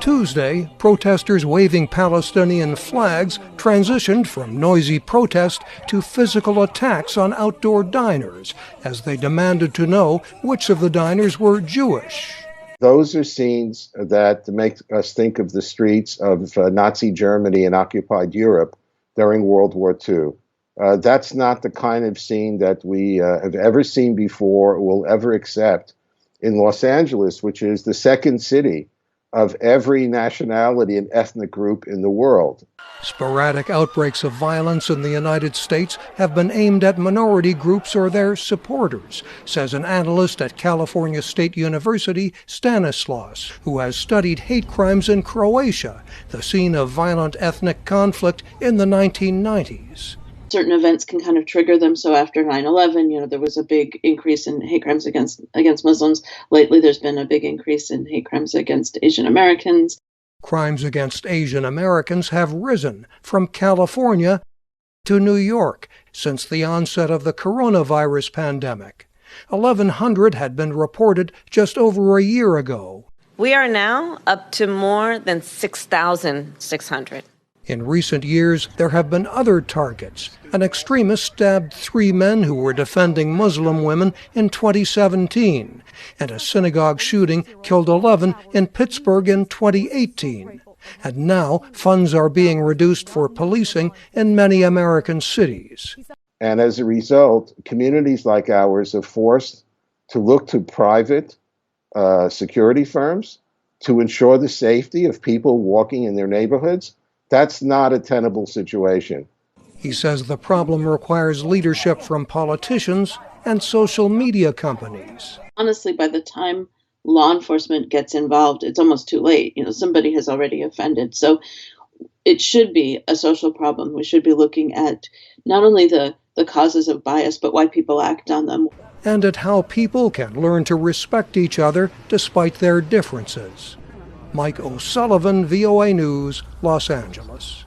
Tuesday, protesters waving Palestinian flags transitioned from noisy protest to physical attacks on outdoor diners as they demanded to know which of the diners were Jewish. Those are scenes that make us think of the streets of Nazi Germany and occupied Europe during World War II. That's not the kind of scene that we have ever seen before or will ever accept in Los Angeles, which is the second city of every nationality and ethnic group in the world. Sporadic outbreaks of violence in the United States have been aimed at minority groups or their supporters, says an analyst at California State University, Stanislaus, who has studied hate crimes in Croatia, the scene of violent ethnic conflict in the 1990s. Certain events can kind of trigger them. So after 9/11, there was a big increase in hate crimes against Muslims. Lately, there's been a big increase in hate crimes against Asian Americans. Crimes against Asian Americans have risen from California to New York since the onset of the coronavirus pandemic. 1,100 had been reported just over a year ago. We are now up to more than 6,600. In recent years, there have been other targets. An extremist stabbed 3 men who were defending Muslim women in 2017, and a synagogue shooting killed 11 in Pittsburgh in 2018. And now, funds are being reduced for policing in many American cities. And as a result, communities like ours are forced to look to private security firms to ensure the safety of people walking in their neighborhoods. That's not a tenable situation. He says the problem requires leadership from politicians and social media companies. Honestly, by the time law enforcement gets involved, it's almost too late. Somebody has already offended. So it should be a social problem. We should be looking at not only the causes of bias, but why people act on them. And at how people can learn to respect each other despite their differences. Mike O'Sullivan, VOA News, Los Angeles.